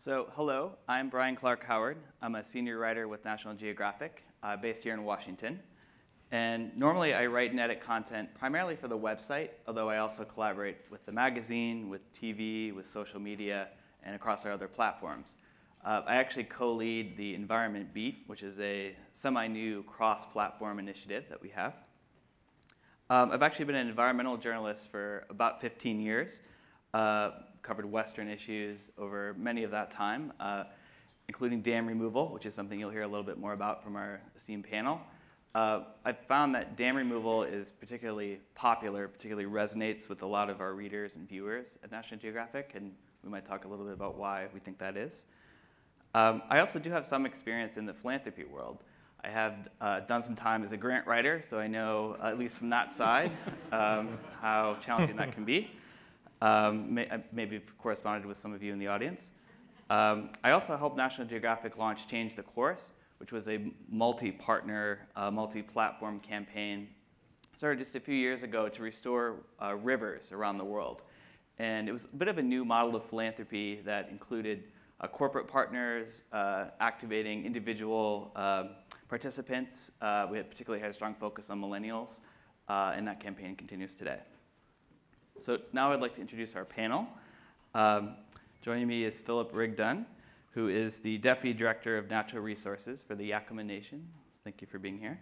So, hello, I'm Brian Clark Howard. I'm a senior writer with National Geographic, based here in Washington. And normally I write and edit content primarily for the website, although I also collaborate with the magazine, with TV, with social media, and across our other platforms. I actually co-lead the Environment Beat, which is a semi-new cross-platform initiative that we have. I've actually been an environmental journalist for about 15 years. Covered Western issues over many of that time, including dam removal, which is something you'll hear a little bit more about from our esteemed panel. I've found that dam removal is particularly popular, particularly resonates with a lot of our readers and viewers at National Geographic, and we might talk a little bit about why we think that is. I also do have some experience in the philanthropy world. I have done some time as a grant writer, so I know, at least from that side, how challenging that can be. Maybe corresponded with some of you in the audience. I also helped National Geographic launch Change the Course, which was a multi-partner, multi-platform campaign started just a few years ago to restore rivers around the world. And it was a bit of a new model of philanthropy that included corporate partners, activating individual participants. We had particularly had a strong focus on millennials, and that campaign continues today. So now I'd like to introduce our panel. Joining me is Philip Rigdon, who is the Deputy Director of Natural Resources for the Acma Nation. Thank you for being here.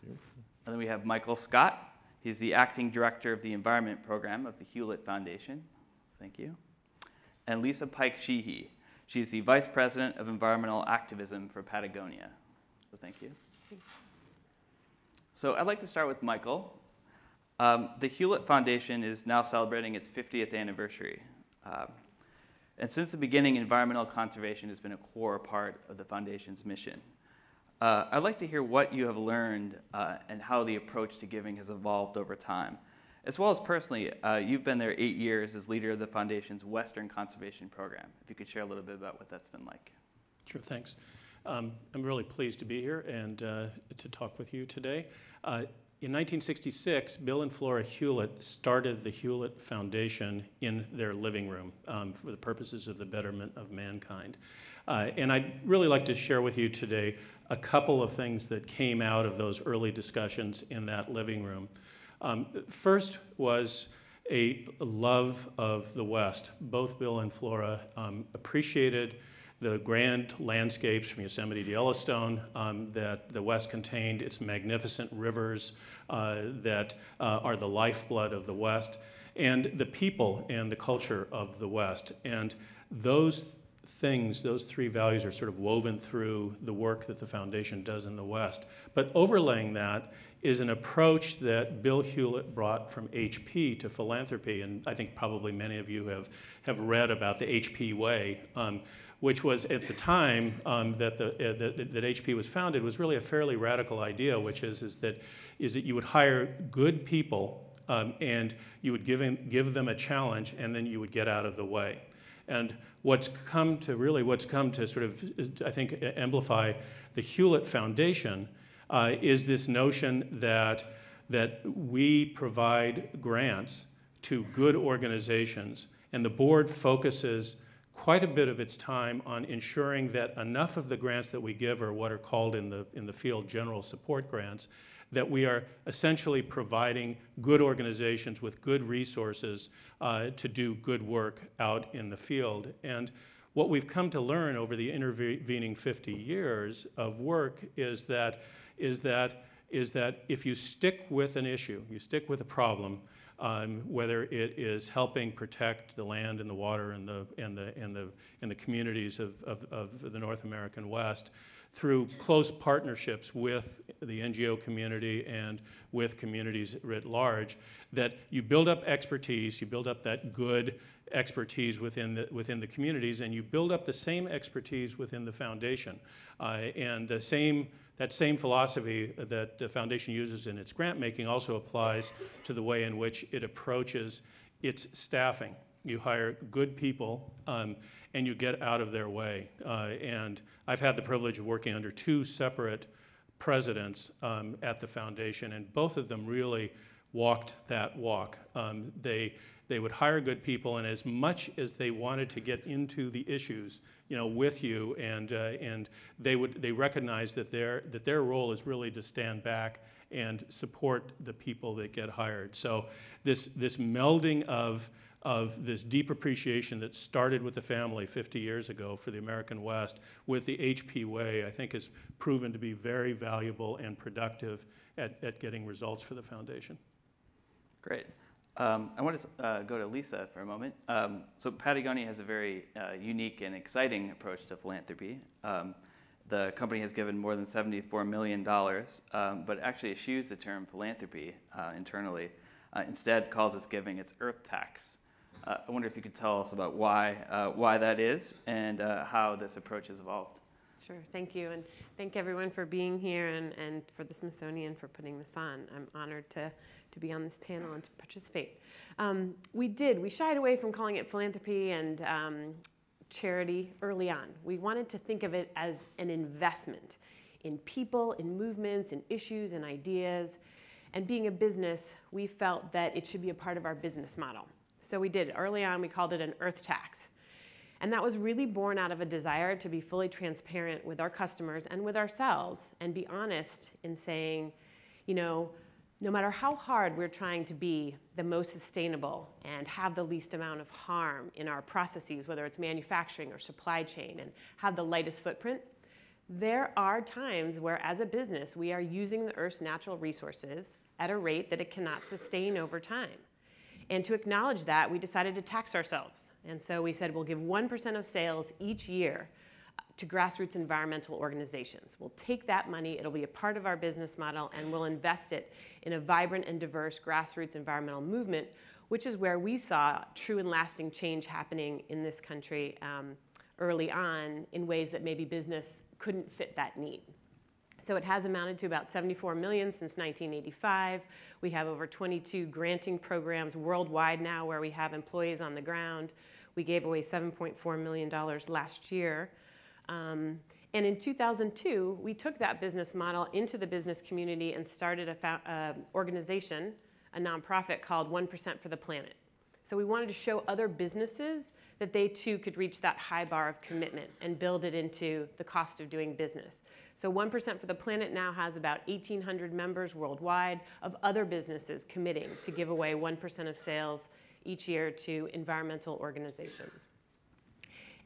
Thank you. And then we have Michael Scott. He's the Acting Director of the Environment Program of the Hewlett Foundation. Thank you. And Lisa Pike Sheehy. She's the Vice President of Environmental Activism for Patagonia. So thank you. Thanks. So I'd like to start with Michael. The Hewlett Foundation is now celebrating its 50th anniversary. And since the beginning, environmental conservation has been a core part of the foundation's mission. I'd like to hear what you have learned and how the approach to giving has evolved over time. As well as personally, you've been there 8 years as leader of the foundation's Western Conservation Program. If you could share a little bit about what that's been like. Sure, thanks. I'm really pleased to be here and to talk with you today. In 1966, Bill and Flora Hewlett started the Hewlett Foundation in their living room for the purposes of the betterment of mankind. And I'd really like to share with you today a couple of things that came out of those early discussions in that living room. First was a love of the West. Both Bill and Flora appreciated the grand landscapes from Yosemite to Yellowstone that the West contained, its magnificent rivers that are the lifeblood of the West, and the people and the culture of the West. And those things, those three values are sort of woven through the work that the foundation does in the West. But overlaying that is an approach that Bill Hewlett brought from HP to philanthropy, and I think probably many of you have read about the HP way, which was at the time that HP was founded was really a fairly radical idea, which is that you would hire good people and you would give them a challenge, and then you would get out of the way. And what's come to sort of, I think, amplify the Hewlett Foundation is this notion that we provide grants to good organizations, and the board focuses quite a bit of its time on ensuring that enough of the grants that we give are what are called in the field general support grants, that we are essentially providing good organizations with good resources to do good work out in the field. And what we've come to learn over the intervening 50 years of work is that if you stick with an issue, you stick with a problem, whether it is helping protect the land and the water and the communities of the North American West, through close partnerships with the NGO community and with communities writ large, that you build up expertise, you build up that good expertise within the communities, and you build up the same expertise within the foundation. And that same philosophy that the foundation uses in its grant making also applies to the way in which it approaches its staffing. You hire good people and you get out of their way. And I've had the privilege of working under two separate presidents at the foundation, and both of them really walked that walk. They would hire good people, and as much as they wanted to get into the issues with you, and they recognize that their role is really to stand back and support the people that get hired. So this melding of this deep appreciation that started with the family 50 years ago for the American West with the HP way, I think has proven to be very valuable and productive at getting results for the foundation. Great. I want to go to Lisa for a moment. So Patagonia has a very unique and exciting approach to philanthropy. The company has given more than $74 million, but actually eschews the term philanthropy internally. Instead calls its giving its earth tax. I wonder if you could tell us about why that is and how this approach has evolved. Sure, thank you, and thank everyone for being here and for the Smithsonian for putting this on. I'm honored to be on this panel and to participate. We shied away from calling it philanthropy and charity early on. We wanted to think of it as an investment in people, in movements, in issues, and ideas. And being a business, we felt that it should be a part of our business model. So we did. Early on, we called it an earth tax. And that was really born out of a desire to be fully transparent with our customers and with ourselves and be honest in saying, no matter how hard we're trying to be the most sustainable and have the least amount of harm in our processes, whether it's manufacturing or supply chain, and have the lightest footprint, there are times where, as a business, we are using the Earth's natural resources at a rate that it cannot sustain over time. And to acknowledge that, we decided to tax ourselves. And so we said we'll give 1% of sales each year to grassroots environmental organizations. We'll take that money, it'll be a part of our business model, and we'll invest it in a vibrant and diverse grassroots environmental movement, which is where we saw true and lasting change happening in this country early on in ways that maybe business couldn't fit that need. So it has amounted to about $74 million since 1985. We have over 22 granting programs worldwide now where we have employees on the ground. We gave away $7.4 million last year. And in 2002, we took that business model into the business community and started an organization, a nonprofit called 1% for the Planet. So we wanted to show other businesses that they too could reach that high bar of commitment and build it into the cost of doing business. So 1% for the Planet now has about 1,800 members worldwide of other businesses committing to give away 1% of sales each year to environmental organizations.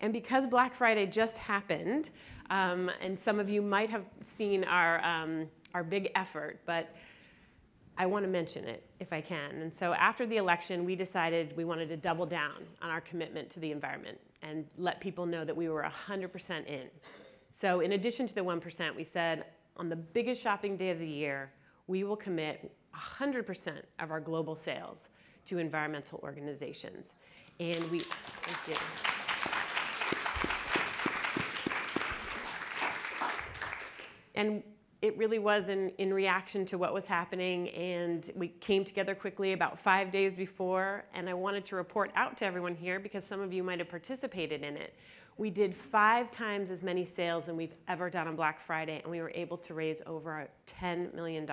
And because Black Friday just happened, and some of you might have seen our big effort, but I want to mention it if I can. And so after the election, we decided we wanted to double down on our commitment to the environment and let people know that we were 100% in. So in addition to the 1%, we said on the biggest shopping day of the year, we will commit 100% of our global sales to environmental organizations. And thank you. And it really was in reaction to what was happening, and we came together quickly about 5 days before, and I wanted to report out to everyone here because some of you might have participated in it. We did 5 times as many sales than we've ever done on Black Friday, and we were able to raise over $10 million,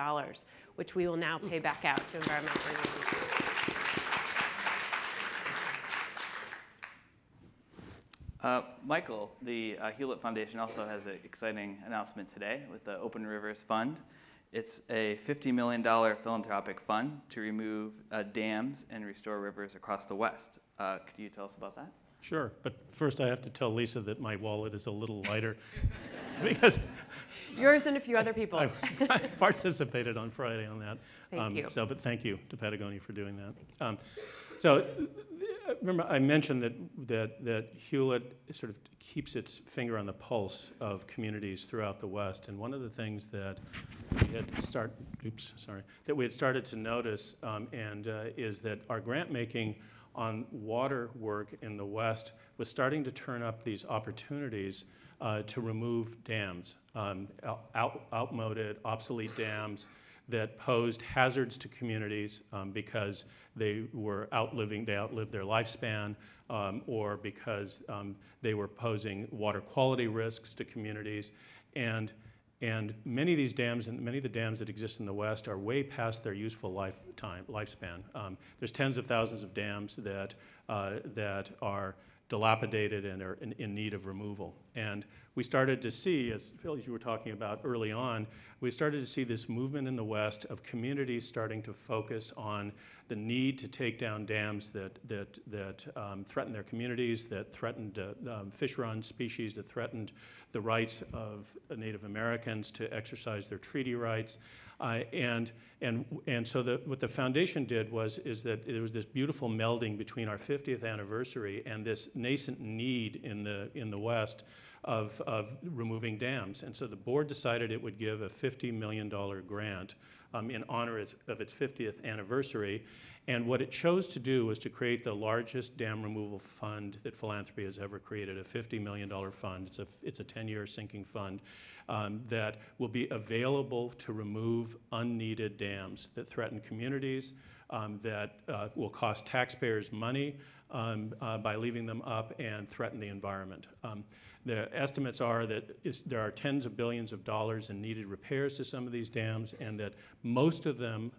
which we will now pay back out to environmental organizations. Michael, the Hewlett Foundation also has an exciting announcement today with the Open Rivers Fund. It's a $50 million philanthropic fund to remove dams and restore rivers across the West. Could you tell us about that? Sure, but first I have to tell Lisa that my wallet is a little lighter because yours and a few other people. I participated on Friday on that. Thank you. But thank you to Patagonia for doing that. So remember, I mentioned that Hewlett sort of keeps its finger on the pulse of communities throughout the West, and one of the things that we had started to notice is that our grant making on water work in the West was starting to turn up these opportunities to remove dams, outmoded, obsolete dams that posed hazards to communities because they outlived their lifespan, or because they were posing water quality risks to communities. And many of these dams and many of the dams that exist in the West are way past their useful lifespan. There's tens of thousands of dams that are dilapidated and are in need of removal. And we started to see, as Phil, as you were talking about early on, we started to see this movement in the West of communities starting to focus on the need to take down dams that threaten their communities, that threatened fish-run species, that threatened the rights of Native Americans to exercise their treaty rights. And so what the foundation did is that there was this beautiful melding between our 50th anniversary and this nascent need in the West of removing dams. And so the board decided it would give a $50 million grant in honor of its 50th anniversary. And what it chose to do was to create the largest dam removal fund that philanthropy has ever created, a $50 million fund. It's a 10-year sinking fund that will be available to remove unneeded dams that threaten communities, that will cost taxpayers money by leaving them up and threaten the environment. The estimates are that there are tens of billions of dollars in needed repairs to some of these dams, and that most of them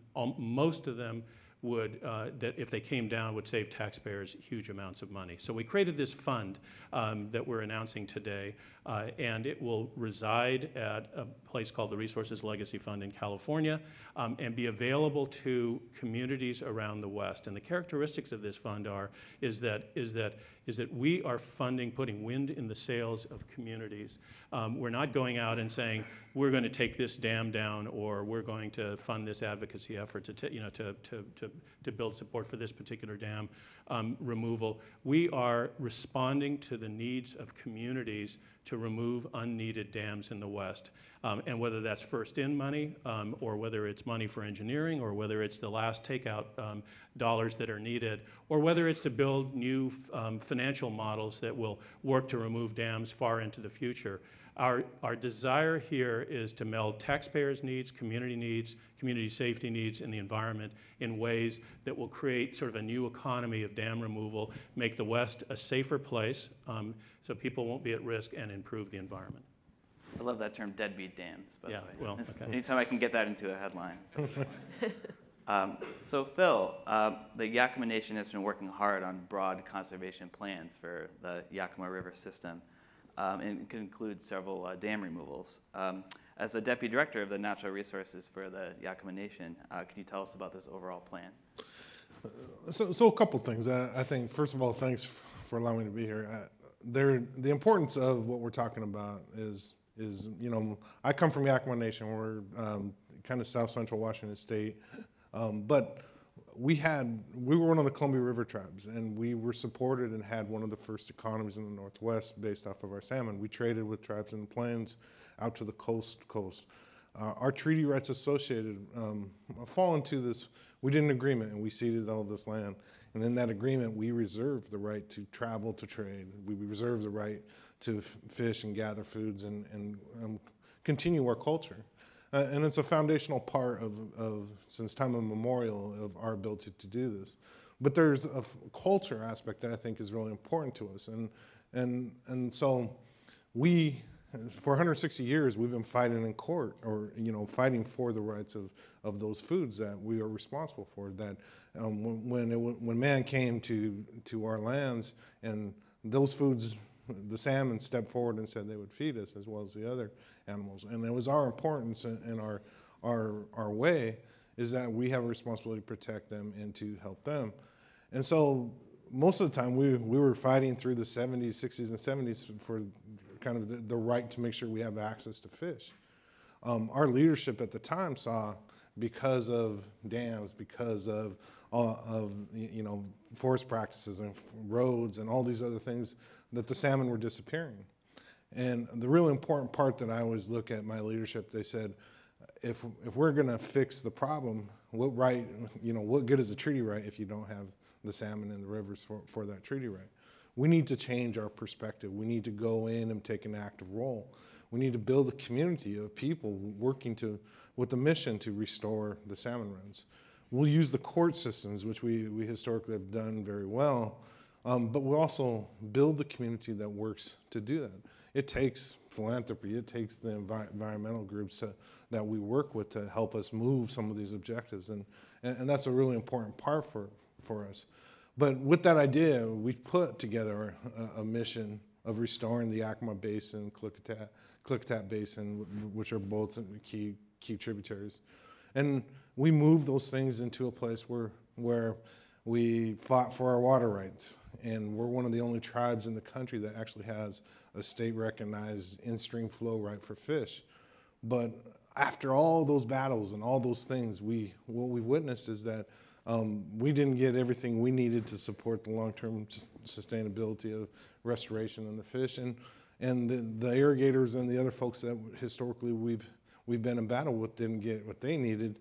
would, that if they came down, would save taxpayers huge amounts of money. So we created this fund that we're announcing today, and it will reside at a place called the Resources Legacy Fund in California, and be available to communities around the West. And the characteristics of this fund is that we are putting wind in the sails of communities. We're not going out and saying, we're going to take this dam down, or we're going to fund this advocacy effort to build support for this particular dam removal. We are responding to the needs of communities to remove unneeded dams in the West. And whether that's first in money, or whether it's money for engineering, or whether it's the last takeout dollars that are needed, or whether it's to build new financial models that will work to remove dams far into the future. Our desire here is to meld taxpayers' needs, community safety needs, and the environment in ways that will create sort of a new economy of dam removal, make the West a safer place so people won't be at risk, and improve the environment. I love that term, deadbeat dams, by the way. Well, okay. Anytime I can get that into a headline. So Phil, the Yakama Nation has been working hard on broad conservation plans for the Yakama River system, and it can include several dam removals. As the Deputy Director of the Natural Resources for the Yakama Nation, can you tell us about this overall plan? So a couple things. I think, first of all, thanks for allowing me to be here. The importance of what we're talking about is, I come from Yakama Nation. We're kind of south central Washington State, but we were one of the Columbia River tribes, and we were supported and had one of the first economies in the Northwest based off of our salmon. We traded with tribes in the plains out to the coast. Our treaty rights associated fall into this. We did an agreement, and we ceded all this land. And in that agreement, we reserved the right to travel to trade. We reserved the right to fish and gather foods and continue our culture. And it's a foundational part of since time immemorial, of our ability to do this. But there's a culture aspect that I think is really important to us. And so we, for 160 years, we've been fighting in court, or fighting for the rights of those foods that we are responsible for. That when man came to our lands, and those foods, the salmon stepped forward and said they would feed us as well as the other animals. And it was our importance and our way is that we have a responsibility to protect them and to help them. And so most of the time we were fighting through the 70s, 60s, and 70s for kind of the right to make sure we have access to fish. Our leadership at the time saw, because of dams, because of forest practices and roads and all these other things, that the salmon were disappearing. And the really important part that I always look at my leadership, they said, if we're going to fix the problem, what good is a treaty right if you don't have the salmon in the rivers for that treaty right? We need to change our perspective. We need to go in and take an active role. We need to build a community of people working with the mission to restore the salmon runs. We'll use the court systems, which we historically have done very well, but we'll also build the community that works to do that. It takes philanthropy, it takes the environmental groups that we work with to help us move some of these objectives, and that's a really important part for us. But with that idea, we put together a mission of restoring the Acma Basin, Klickitat Basin, which are both key tributaries. And we moved those things into a place where we fought for our water rights. And we're one of the only tribes in the country that actually has a state-recognized in-stream flow right for fish. But after all those battles and all those things, what we witnessed is that we didn't get everything we needed to support the long-term sustainability of restoration and the fish, and the irrigators and the other folks that historically we've been in battle with didn't get what they needed,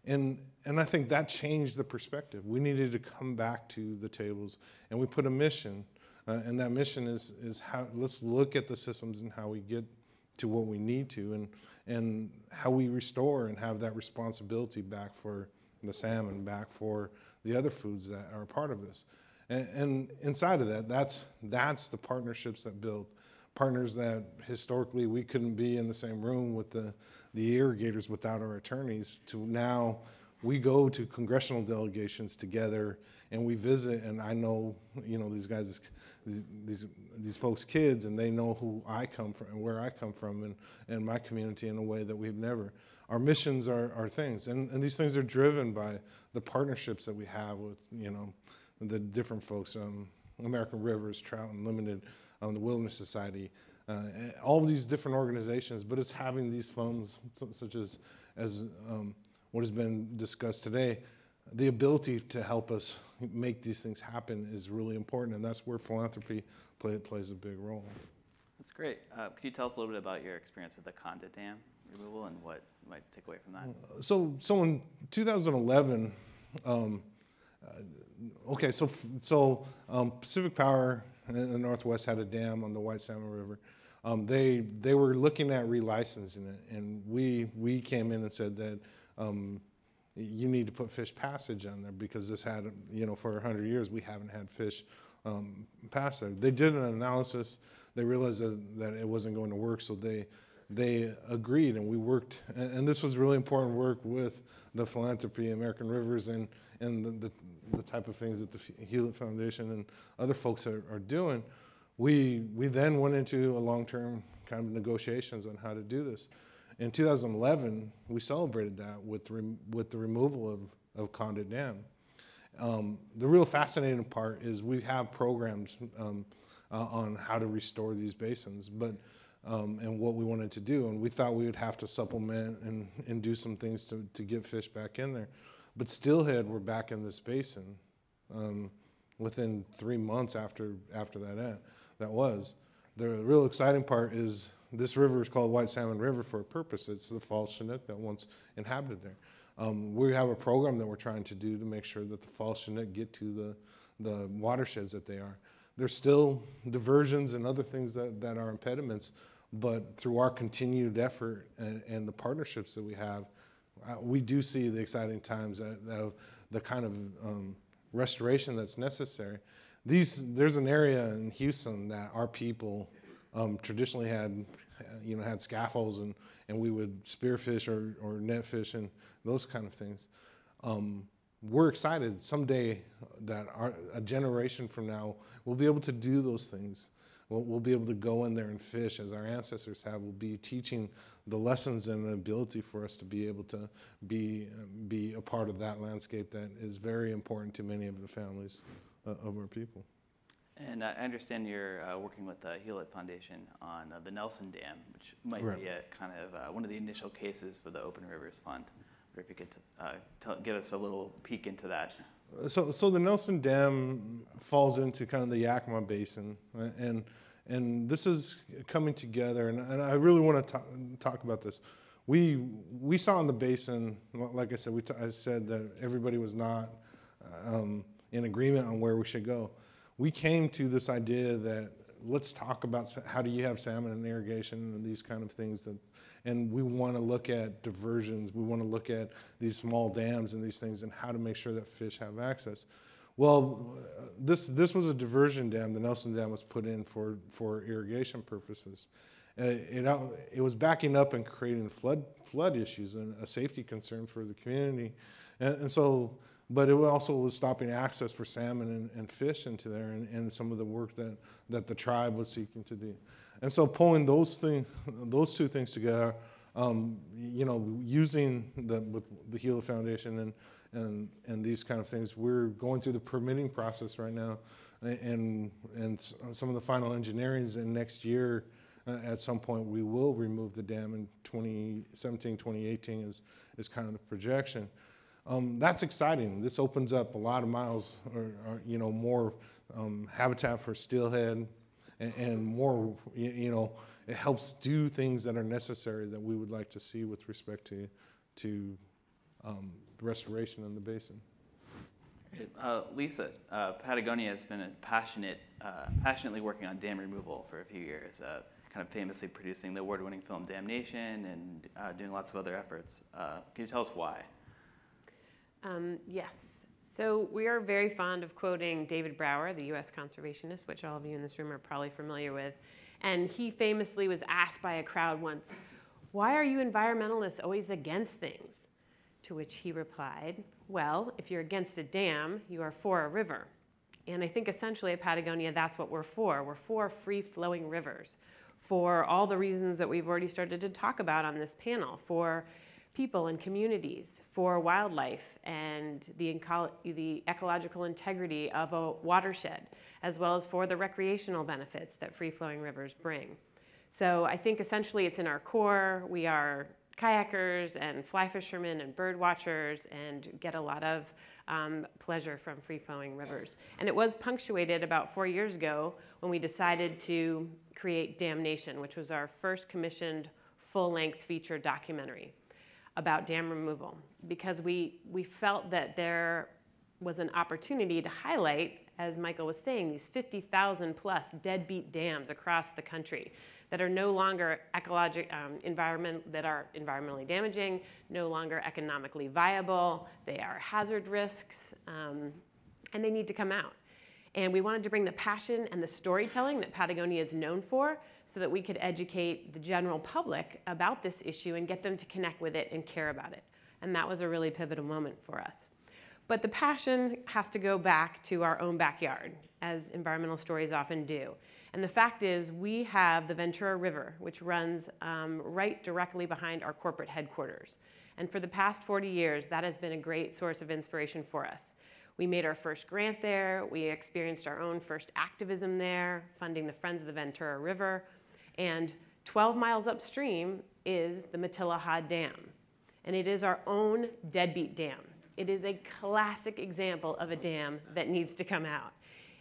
and I think that changed the perspective. We needed to come back to the tables, and we put a mission, and that mission is how let's look at the systems and how we get to what we need to, and how we restore and have that responsibility back for the salmon, back for the other foods that are a part of this. And inside of that, that's the partnerships that build. Partners that historically we couldn't be in the same room with the irrigators without our attorneys, to now we go to congressional delegations together and we visit, and I know, these guys, these folks' kids, and they know who I come from and where I come from and my community in a way that we've never. Our missions are things, and these things are driven by the partnerships that we have with, the different folks, American Rivers, Trout Unlimited, the Wilderness Society, all of these different organizations, but it's having these funds such as what has been discussed today. The ability to help us make these things happen is really important, and that's where philanthropy plays a big role. That's great. Could you tell us a little bit about your experience with the Conda Dam removal and what you might take away from that? So in 2011, Pacific Power in the Northwest had a dam on the White Salmon River. They were looking at relicensing it, and we came in and said that you need to put fish passage on there, because this had, for 100 years we haven't had fish pass there. They did an analysis. They realized that it wasn't going to work, so they agreed, and we worked. And this was really important work with the Philanthropy, American Rivers, and the type of things that the Hewlett Foundation and other folks are doing. We then went into a long-term kind of negotiations on how to do this. In 2011, we celebrated that with the removal of Conda Dam. The real fascinating part is we have programs on how to restore these basins, and what we wanted to do, and we thought we would have to supplement and do some things to get fish back in there. But steelhead were back in this basin within 3 months after that was. The real exciting part is this river is called White Salmon River for a purpose. It's the fall Chinook that once inhabited there. We have a program that we're trying to do to make sure that the fall Chinook get to the watersheds that they are. There's still diversions and other things that are impediments, but through our continued effort and the partnerships that we have, we do see the exciting times of the kind of restoration that's necessary. There's an area in Houston that our people traditionally had scaffolds, and we would spearfish or net fish and those kind of things. We're excited someday that a generation from now we'll be able to do those things. We'll be able to go in there and fish as our ancestors have. We'll be teaching the lessons and the ability for us to be able to be a part of that landscape that is very important to many of the families of our people. And I understand you're working with the Hewlett Foundation on the Nelson Dam, which might be a kind of one of the initial cases for the Open Rivers Fund. I wonder if you could give us a little peek into that. So the Nelson Dam falls into kind of the Acma Basin, and this is coming together, and I really want to talk about this. We saw in the basin, like I said, I said that everybody was not in agreement on where we should go. We came to this idea that let's talk about how do you have salmon and irrigation and these kind of things, and we want to look at diversions. We want to look at these small dams and these things and how to make sure that fish have access. Well, this was a diversion dam. The Nelson Dam was put in for irrigation purposes. It was backing up and creating flood issues and a safety concern for the community. And so but it also was stopping access for salmon and fish into there, and some of the work that the tribe was seeking to do. And so pulling those two things together, you know, using with the Hewlett Foundation and these kind of things, we're going through the permitting process right now, and some of the final engineerings, and next year at some point we will remove the dam in 2017, 2018 is kind of the projection. That's exciting. This opens up a lot of miles, or you know, more habitat for steelhead, and more, you know, it helps do things that are necessary that we would like to see with respect to the restoration in the basin. Lisa, Patagonia has been passionately working on dam removal for a few years, kind of famously producing the award-winning film Damnation and doing lots of other efforts. Can you tell us why? Yes. So we are very fond of quoting David Brower, the U.S. conservationist, which all of you in this room are probably familiar with. And he famously was asked by a crowd once, "Why are you environmentalists always against things?" To which he replied, "Well, if you're against a dam, you are for a river." And I think essentially at Patagonia, that's what we're for. We're for free-flowing rivers, for all the reasons that we've already started to talk about on this panel, for people and communities, for wildlife and the ecological integrity of a watershed, as well as for the recreational benefits that free-flowing rivers bring. So I think essentially it's in our core. We are kayakers and fly fishermen and bird watchers and get a lot of pleasure from free-flowing rivers. And it was punctuated about 4 years ago when we decided to create Damnation, which was our first commissioned full-length feature documentary about dam removal, because we felt that there was an opportunity to highlight, as Michael was saying, these 50,000 plus deadbeat dams across the country that are no longer environmentally damaging, no longer economically viable, they are hazard risks, and they need to come out. And we wanted to bring the passion and the storytelling that Patagonia is known for so that we could educate the general public about this issue and get them to connect with it and care about it. And that was a really pivotal moment for us. But the passion has to go back to our own backyard, as environmental stories often do. And the fact is, we have the Ventura River, which runs right directly behind our corporate headquarters. And for the past 40 years, that has been a great source of inspiration for us. We made our first grant there. We experienced our own first activism there, funding the Friends of the Ventura River. And 12 miles upstream is the Matilaha Dam. And it is our own deadbeat dam. It is a classic example of a dam that needs to come out.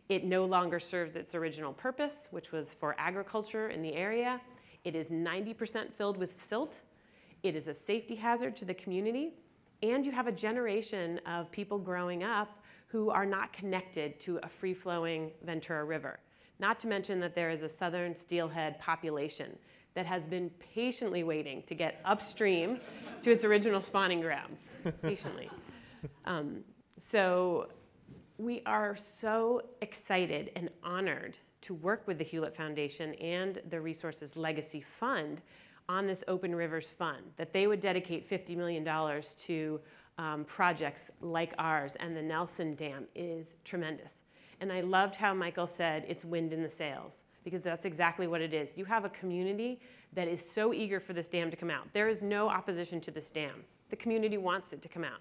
It no longer serves its original purpose, which was for agriculture in the area. It is 90% filled with silt. It is a safety hazard to the community. And you have a generation of people growing up who are not connected to a free-flowing Ventura River. Not to mention that there is a southern steelhead population that has been patiently waiting to get upstream to its original spawning grounds, patiently. So we are so excited and honored to work with the Hewlett Foundation and the Resources Legacy Fund on this Open Rivers Fund, that they would dedicate $50 million to projects like ours, and the Nelson Dam is tremendous. And I loved how Michael said it's wind in the sails, because that's exactly what it is. You have a community that is so eager for this dam to come out. There is no opposition to this dam. The community wants it to come out.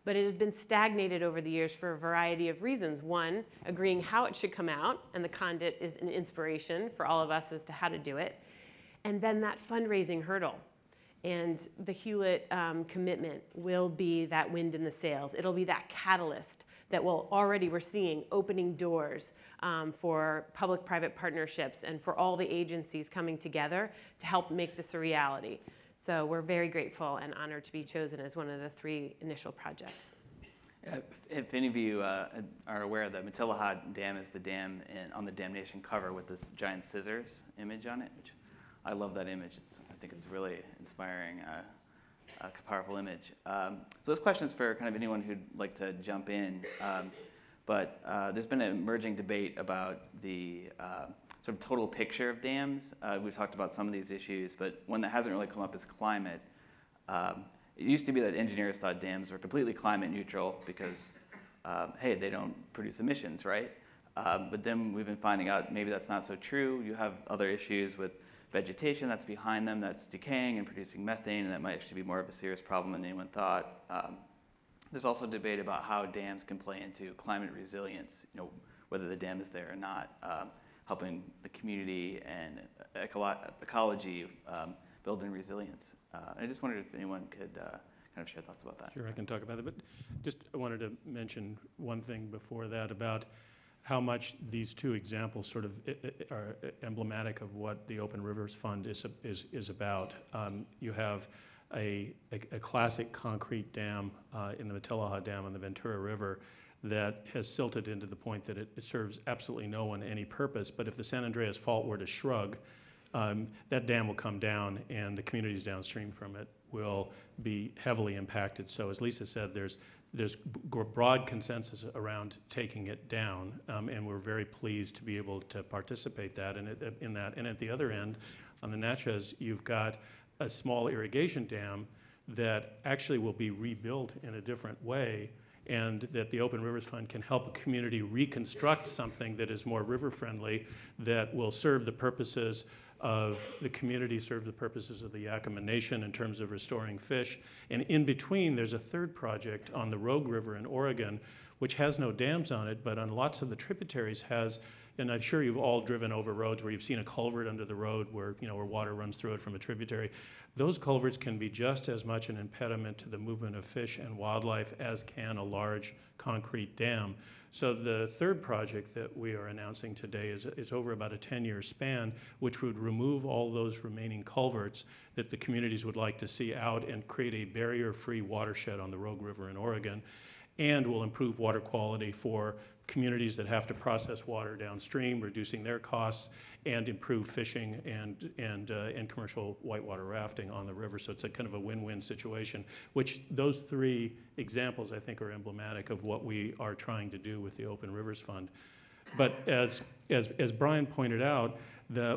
But it has been stagnated over the years for a variety of reasons. One, agreeing how it should come out, and the conduit is an inspiration for all of us as to how to do it. And then that fundraising hurdle. And the Hewlett commitment will be that wind in the sails. It'll be that catalyst that we're seeing opening doors for public-private partnerships and for all the agencies coming together to help make this a reality. So we're very grateful and honored to be chosen as one of the 3 initial projects. If any of you are aware, the Matilaha Dam is the dam on the Damnation cover with this giant scissors image on it, which I love that image. I think it's a really inspiring, powerful image. So this question is for kind of anyone who'd like to jump in. But there's been an emerging debate about the sort of total picture of dams. We've talked about some of these issues, but one that hasn't really come up is climate. It used to be that engineers thought dams were completely climate neutral because hey, they don't produce emissions, right? But then we've been finding out maybe that's not so true. You have other issues with vegetation that's behind them that's decaying and producing methane, and that might actually be more of a serious problem than anyone thought. There's also debate about how dams can play into climate resilience, whether the dam is there or not, helping the community and ecology build in resilience. I just wondered if anyone could kind of share thoughts about that. Sure, I can talk about that, but just I wanted to mention one thing before that about how much these two examples sort of are emblematic of what the Open Rivers Fund is about. You have a classic concrete dam in the Matilaha Dam on the Ventura River that has silted into the point that it serves absolutely no one any purpose. But if the San Andreas Fault were to shrug, that dam will come down and the communities downstream from it will be heavily impacted. So as Lisa said, there's broad consensus around taking it down, and we're very pleased to be able to participate in that. And at the other end, on the Natchez, you've got a small irrigation dam that actually will be rebuilt in a different way, and that the Open Rivers Fund can help a community reconstruct something that is more river friendly, that will serve the purposes of the community, serve the purposes of the Acma Nation in terms of restoring fish. And in between, there's a third project on the Rogue River in Oregon, which has no dams on it, but on lots of the tributaries has, and I'm sure you've all driven over roads where you've seen a culvert under the road where, where water runs through it from a tributary. Those culverts can be just as much an impediment to the movement of fish and wildlife as can a large concrete dam. So the third project that we are announcing today is over about a 10-year span, which would remove all those remaining culverts that the communities would like to see out and create a barrier-free watershed on the Rogue River in Oregon, and will improve water quality for communities that have to process water downstream, reducing their costs, and improve fishing and commercial whitewater rafting on the river. So it's a kind of a win-win situation, which those three examples I think are emblematic of what we are trying to do with the Open Rivers Fund. But as Brian pointed out,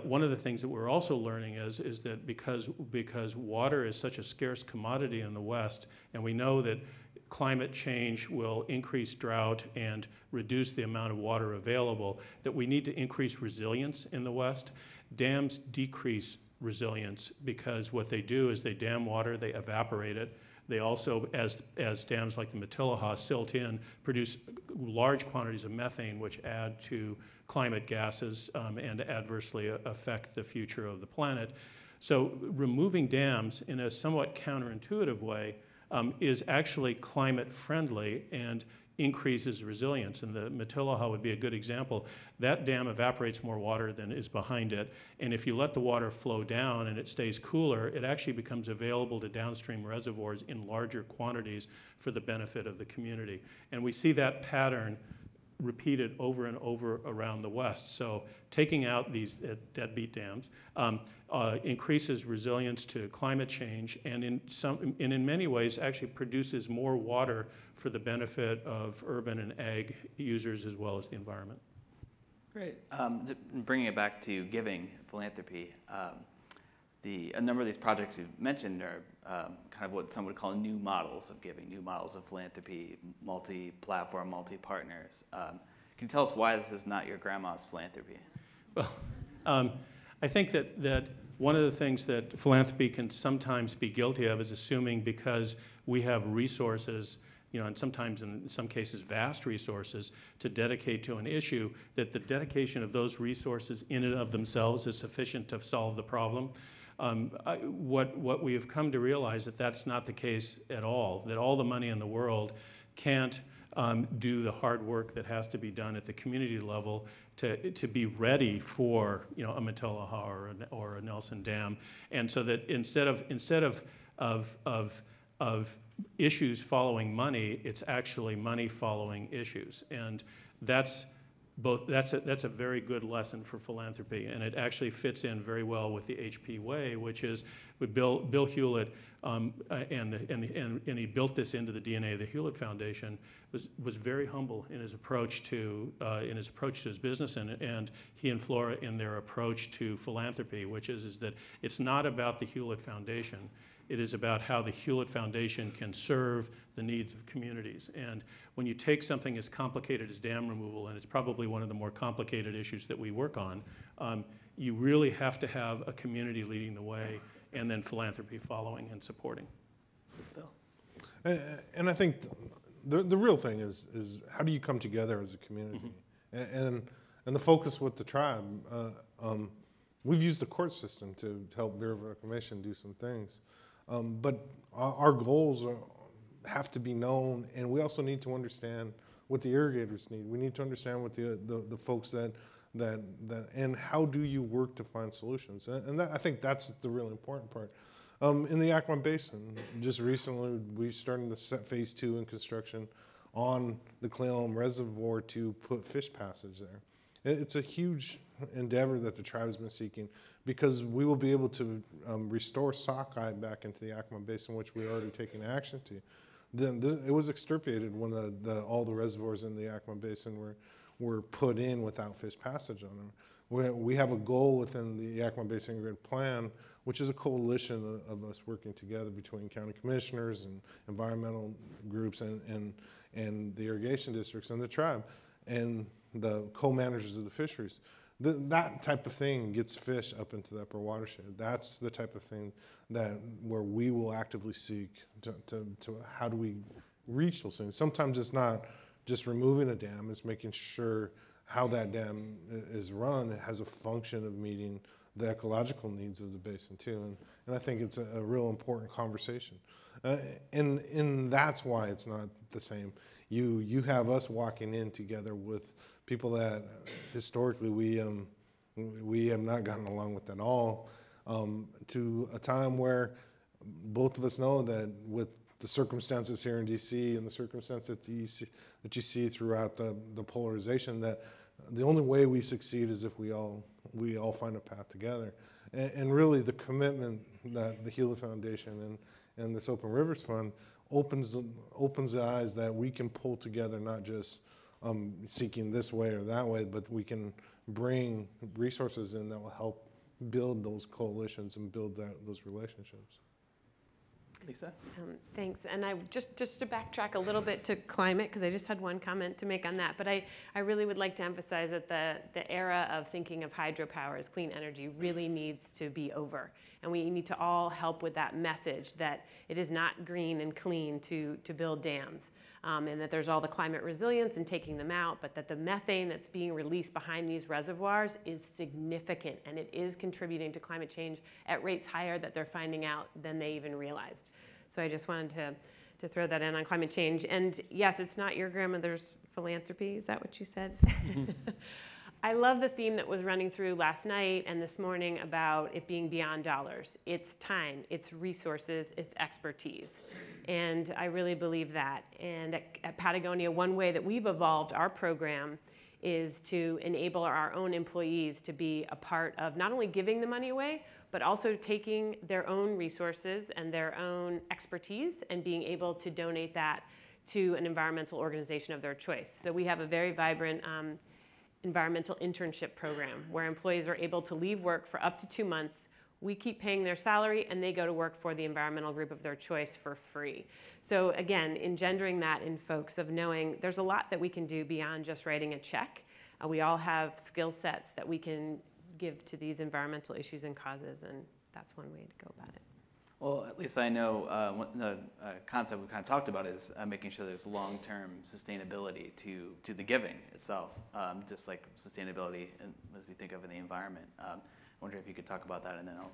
one of the things that we're also learning is that because water is such a scarce commodity in the West, and we know that climate change will increase drought and reduce the amount of water available, that we need to increase resilience in the West. Dams decrease resilience because what they do is they dam water, they evaporate it. They also, as dams like the Matilaha silt in, produce large quantities of methane, which add to climate gases and adversely affect the future of the planet. So removing dams in a somewhat counterintuitive way is actually climate friendly and increases resilience. And the Matilaha would be a good example. That dam evaporates more water than is behind it. And if you let the water flow down and it stays cooler, it actually becomes available to downstream reservoirs in larger quantities for the benefit of the community. And we see that pattern repeated over and over around the West. So taking out these deadbeat dams increases resilience to climate change, and in many ways actually produces more water for the benefit of urban and ag users as well as the environment. Great. Bringing it back to giving, philanthropy, a number of these projects you've mentioned are kind of what some would call new models of giving, new models of philanthropy, multi-platform, multi-partners. Can you tell us why this is not your grandma's philanthropy? Well, I think that one of the things that philanthropy can sometimes be guilty of is assuming because we have resources, and sometimes in some cases vast resources to dedicate to an issue, that the dedication of those resources in and of themselves is sufficient to solve the problem. What we have come to realize that that's not the case at all, that all the money in the world can't do the hard work that has to be done at the community level to be ready for a Matilaha or a Nelson Dam. And so that instead of issues following money, it's actually money following issues. And that's a very good lesson for philanthropy, and it actually fits in very well with the HP way, which is with Bill Hewlett, and he built this into the DNA of the Hewlett Foundation, was very humble in his approach to his business, and he and Flora in their approach to philanthropy, which is that it's not about the Hewlett Foundation. It is about how the Hewlett Foundation can serve the needs of communities. And when you take something as complicated as dam removal, and it's probably one of the more complicated issues that we work on, you really have to have a community leading the way and then philanthropy following and supporting. Bill? And I think the real thing is how do you come together as a community? And the focus with the tribe, we've used the court system to help Bureau of Reclamation do some things. But our goals have to be known, and we also need to understand what the irrigators need. We need to understand what the folks that and how do you work to find solutions? And I think that's the really important part. In the Acma Basin, just recently we started the phase 2 in construction on the Cle Elum Reservoir to put fish passage there. It's a huge endeavor that the tribe has been seeking, because we will be able to restore sockeye back into the Acma Basin, which we're already taking action to. Then it was extirpated when all the reservoirs in the Acma Basin were put in without fish passage on them. We have a goal within the Acma Basin Grid Plan, which is a coalition of us working together between county commissioners and environmental groups and the irrigation districts and the tribe and the co-managers of the fisheries. That type of thing gets fish up into the upper watershed. That's the type of thing where we will actively seek to how do we reach those things. Sometimes it's not just removing a dam, it's making sure how that dam is run, it has a function of meeting the ecological needs of the basin too. And I think it's a real important conversation. And that's why it's not the same. You have us walking in together with people that historically we have not gotten along with at all, to a time where both of us know that with the circumstances here in DC and the circumstances that you see throughout the polarization, that the only way we succeed is if we all find a path together. And really the commitment that the Hewlett Foundation and this Open Rivers Fund opens the eyes that we can pull together, not just seeking this way or that way, but we can bring resources in that will help build those coalitions and build those relationships. Lisa? Thanks. And I just to backtrack a little bit to climate, because I just had one comment to make on that, but I really would like to emphasize that the era of thinking of hydropower as clean energy really needs to be over. And we need to all help with that message that it is not green and clean to build dams, and that there's all the climate resilience in taking them out, but that the methane that's being released behind these reservoirs is significant, and it is contributing to climate change at rates higher that they're finding out than they even realized. So I just wanted to throw that in on climate change. And yes, it's not your grandmother's philanthropy. Is that what you said? I love the theme that was running through last night and this morning about it being beyond dollars. It's time, it's resources, it's expertise. And I really believe that. And at Patagonia, one way that we've evolved our program is to enable our own employees to be a part of not only giving the money away, but also taking their own resources and their own expertise and being able to donate that to an environmental organization of their choice. So we have a very vibrant environmental internship program where employees are able to leave work for up to 2 months. We keep paying their salary and they go to work for the environmental group of their choice for free. So again, engendering that in folks of knowing there's a lot that we can do beyond just writing a check. We all have skill sets that we can give to these environmental issues and causes, and that's one way to go about it. Well, at least I know the concept we kind of talked about is making sure there's long-term sustainability to the giving itself, just like sustainability as we think of in the environment. I wonder if you could talk about that, and then I'll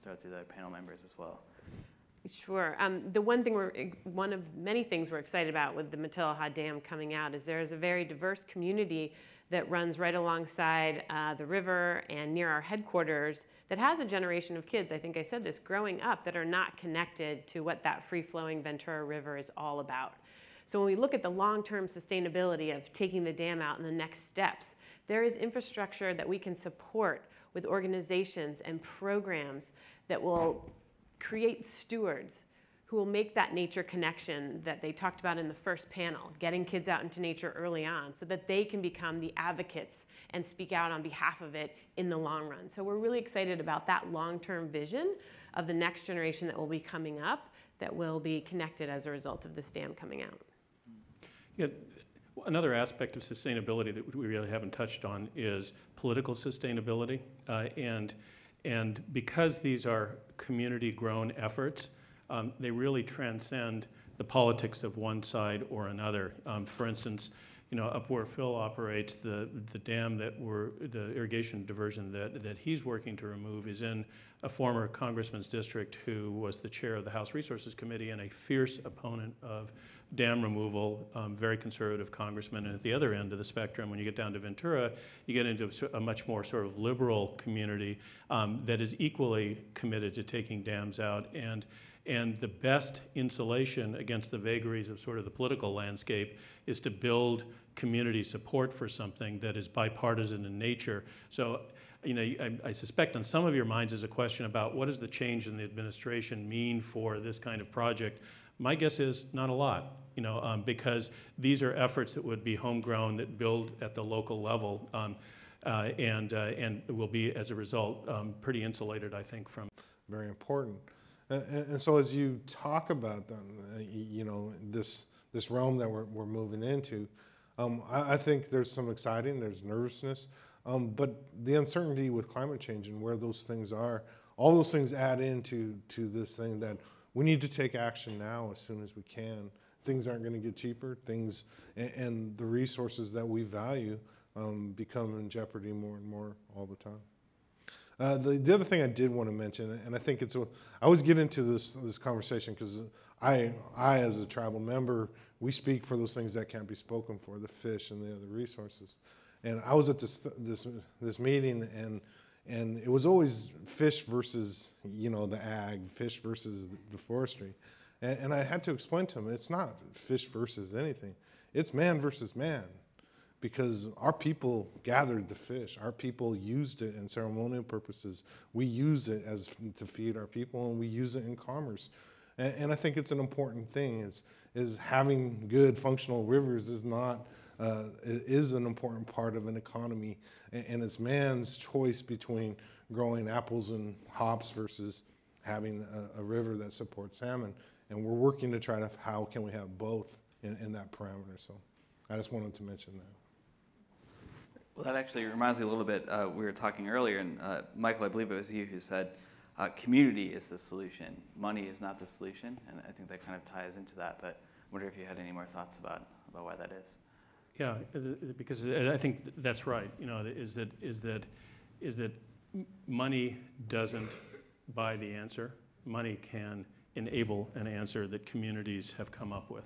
throw it to the panel members as well. Sure. The one of many things we're excited about with the Matilaha Dam coming out is there is a very diverse community that runs right alongside the river and near our headquarters that has a generation of kids, I think I said this, growing up that are not connected to what that free-flowing Ventura River is all about. So when we look at the long-term sustainability of taking the dam out and the next steps, there is infrastructure that we can support with organizations and programs that will create stewards who will make that nature connection that they talked about in the first panel, getting kids out into nature early on so that they can become the advocates and speak out on behalf of it in the long run. So we're really excited about that long-term vision of the next generation that will be coming up that will be connected as a result of this dam coming out. Yeah, another aspect of sustainability that we really haven't touched on is political sustainability. And because these are community-grown efforts, they really transcend the politics of one side or another. For instance, up where Phil operates, the dam the irrigation diversion that he's working to remove is in a former congressman's district who was the chair of the House Resources Committee and a fierce opponent of dam removal, very conservative congressman. And at the other end of the spectrum, when you get down to Ventura, you get into a much more sort of liberal community that is equally committed to taking dams out. And the best insulation against the vagaries of sort of the political landscape is to build community support for something that is bipartisan in nature. So, I suspect on some of your minds is a question about what does the change in the administration mean for this kind of project? My guess is not a lot, because these are efforts that would be homegrown, that build at the local level, and will be, as a result, pretty insulated, I think, from. Very important. And so as you talk about this realm that we're moving into, I think there's some exciting, there's nervousness, but the uncertainty with climate change and where those things are, all those things add into this thing that we need to take action now as soon as we can. Things aren't going to get cheaper. Things and the resources that we value become in jeopardy more and more all the time. The other thing I did want to mention, and I think I always get into this conversation because I as a tribal member, we speak for those things that can't be spoken for, the fish and the other resources. And I was at this meeting, and it was always fish versus the ag, fish versus the forestry, and I had to explain to them it's not fish versus anything, it's man versus man. Because our people gathered the fish, our people used it in ceremonial purposes. We use it to feed our people, and we use it in commerce. And I think it's an important thing. Is having good functional rivers is an important part of an economy, and it's man's choice between growing apples and hops versus having a river that supports salmon. And we're working to try to how can we have both in that parameter. So I just wanted to mention that. Well, that actually reminds me a little bit, we were talking earlier, and Michael, I believe it was you who said, community is the solution, money is not the solution, and I think that kind of ties into that, but I wonder if you had any more thoughts about why that is. Yeah, because I think that's right, is that money doesn't buy the answer. Money can enable an answer that communities have come up with.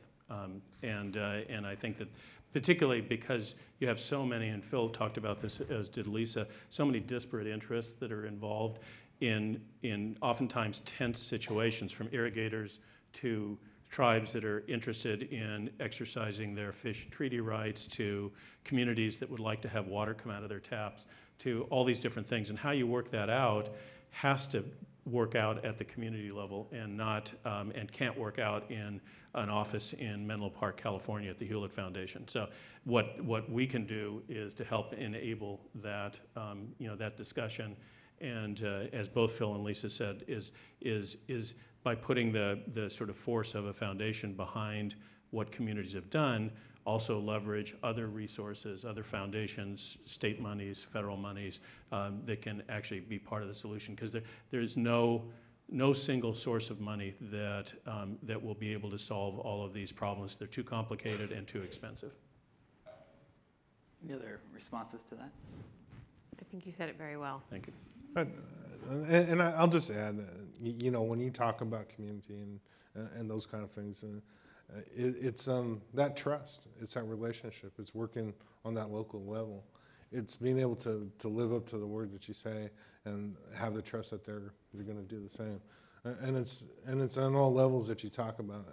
And I think that particularly because you have so many, and Phil talked about this as did Lisa, so many disparate interests that are involved in oftentimes tense situations, from irrigators to tribes that are interested in exercising their fish treaty rights, to communities that would like to have water come out of their taps, to all these different things. And how you work that out has to work out at the community level and not and can't work out in an office in Menlo Park, California at the Hewlett Foundation. So what we can do is to help enable that that discussion, and as both Phil and Lisa said, is by putting the sort of force of a foundation behind what communities have done, also leverage other resources, other foundations, state monies, federal monies that can actually be part of the solution, because there's no single source of money that will be able to solve all of these problems. They're too complicated and too expensive. Any other responses to that? I think you said it very well. Thank you. And I'll just add, when you talk about community and those kind of things, it's that trust, it's that relationship, it's working on that local level. It's being able to live up to the word that you say and have the trust that they're going to do the same. And it's on all levels that you talk about.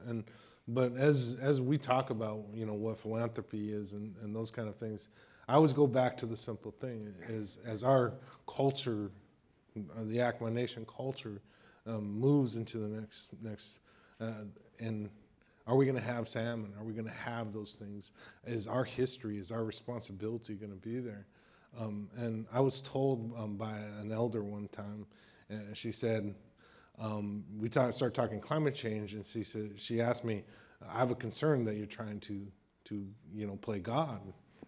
But as we talk about what philanthropy is and those kind of things, I always go back to the simple thing is as our culture, the Acma Nation culture, moves into the next and are we going to have salmon? Are we going to have those things? Is our history, is our responsibility going to be there? And I was told by an elder one time, and she said, we started talking climate change, and she asked me, I have a concern that you're trying to play God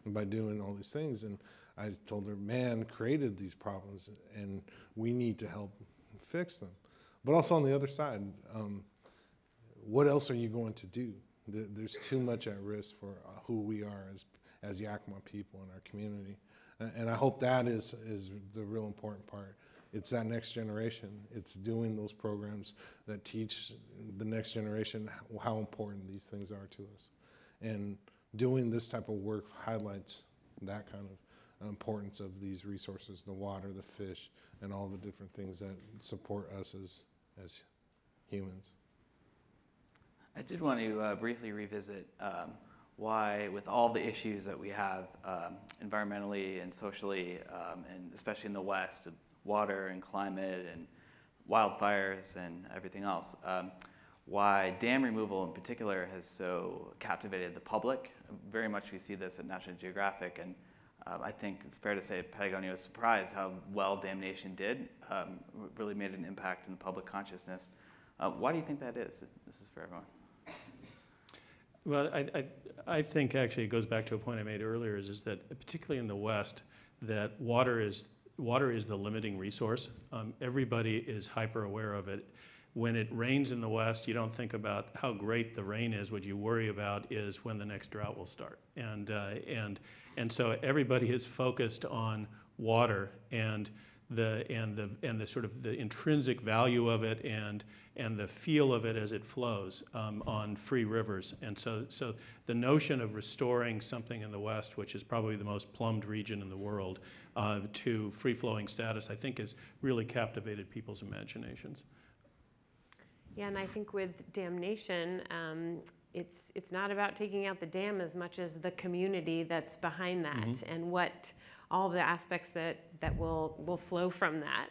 by doing all these things. And I told her, man created these problems, and we need to help fix them. But also on the other side, what else are you going to do? There's too much at risk for who we are as Yakima people in our community. And I hope that is the real important part. It's that next generation. It's doing those programs that teach the next generation how important these things are to us. And doing this type of work highlights that kind of importance of these resources, the water, the fish, and all the different things that support us as humans. I did want to briefly revisit why, with all the issues that we have environmentally and socially, and especially in the West, water and climate and wildfires and everything else, why dam removal in particular has so captivated the public. Very much we see this at National Geographic, and I think it's fair to say Patagonia was surprised how well damnation did. Really made an impact in the public consciousness. Why do you think that is? This is for everyone. Well, I think actually it goes back to a point I made earlier, is that particularly in the West, that water is the limiting resource. Everybody is hyper aware of it. When it rains in the West, you don't think about how great the rain is. What you worry about is when the next drought will start. And so everybody is focused on water and the sort of the intrinsic value of it and the feel of it as it flows on free rivers. And so the notion of restoring something in the West, which is probably the most plumbed region in the world, to free-flowing status, I think has really captivated people's imaginations. Yeah, and I think with damnation, it's not about taking out the dam as much as the community that's behind that, mm-hmm. and what all the aspects that will flow from that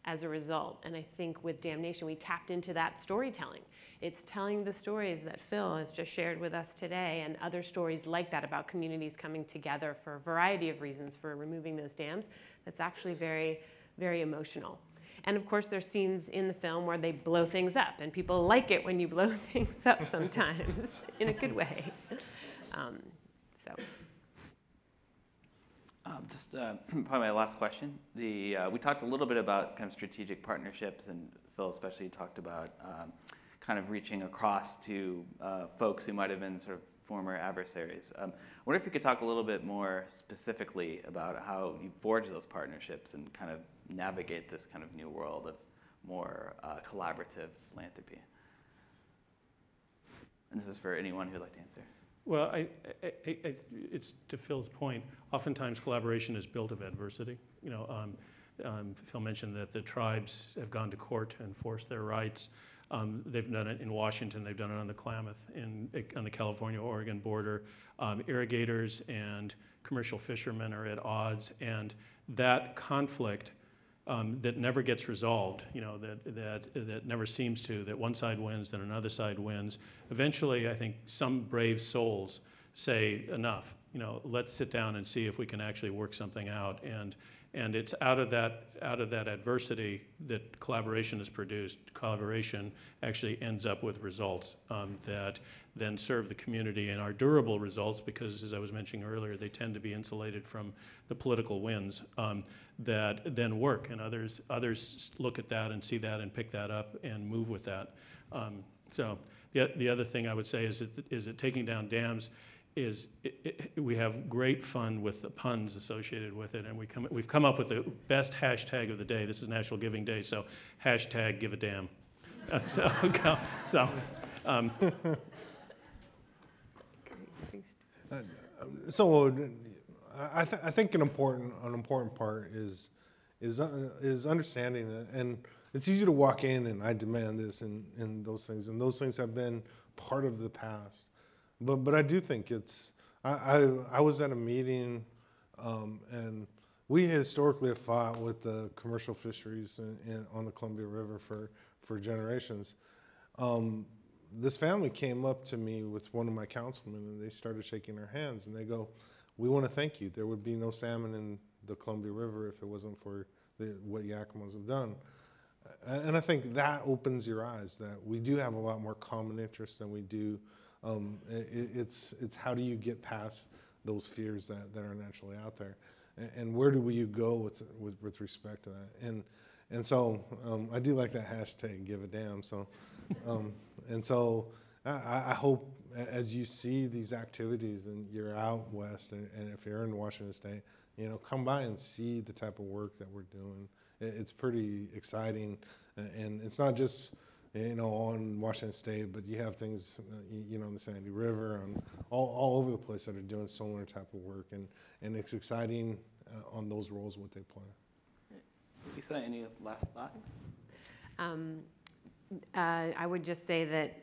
as a result. And I think with damnation, we tapped into that storytelling. It's telling the stories that Phil has just shared with us today, and other stories like that about communities coming together for a variety of reasons for removing those dams. That's actually very, very emotional. And of course, there's scenes in the film where they blow things up, and people like it when you blow things up sometimes in a good way. Just probably my last question. We talked a little bit about kind of strategic partnerships, and Phil especially talked about kind of reaching across to folks who might have been sort of former adversaries. I wonder if you could talk a little bit more specifically about how you forge those partnerships and kind of navigate this kind of new world of more collaborative philanthropy. And this is for anyone who'd like to answer. Well, it's to Phil's point. Oftentimes, collaboration is built of adversity. Phil mentioned that the tribes have gone to court to enforce their rights. They've done it in Washington. They've done it on the Klamath, on the California-Oregon border. Irrigators and commercial fishermen are at odds, and that conflict that never gets resolved, that never seems to, that one side wins, then another side wins. Eventually, I think some brave souls say, enough, let's sit down and see if we can actually work something out. And it's out of that adversity that collaboration is produced. Collaboration actually ends up with results that then serve the community and are durable results, because, as I was mentioning earlier, they tend to be insulated from the political winds that then work, and others look at that and see that and pick that up and move with that. So the other thing I would say is that taking down dams we have great fun with the puns associated with it, and we've come up with the best hashtag of the day. This is National Giving Day, so hashtag give a damn. So I think an important part is understanding it, and it's easy to walk in and I demand this and those things have been part of the past. But I do think I was at a meeting and we historically have fought with the commercial fisheries on the Columbia River for generations. This family came up to me with one of my councilmen, and they started shaking their hands, and they go, "We want to thank you. There would be no salmon in the Columbia River if it wasn't for what Yakimans have done." And I think that opens your eyes that we do have a lot more common interests than we do. It's how do you get past those fears that are naturally out there, and where do you go with respect to that? And so I do like that hashtag, give a damn. So and so I hope as you see these activities and you're out west, and if you're in Washington State, come by and see the type of work that we're doing. It's pretty exciting, and it's not just on Washington State, but you have things on the Sandy River and all over the place that are doing similar type of work, and it's exciting on those roles what they play. Lisa, any last thought? I would just say that,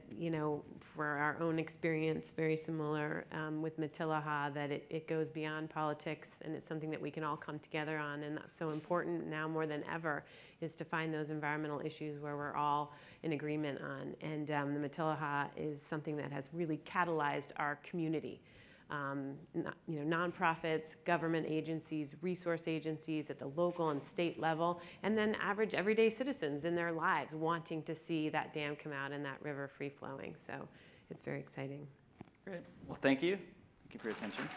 for our own experience, very similar with Matilaha, that it goes beyond politics, and it's something that we can all come together on, and that's so important now more than ever, is to find those environmental issues where we're all in agreement on. And the Matilaha is something that has really catalyzed our community. Nonprofits, government agencies, resource agencies at the local and state level, and then average everyday citizens in their lives wanting to see that dam come out and that river free flowing. So it's very exciting. Great. Well, thank you. Thank you for your attention.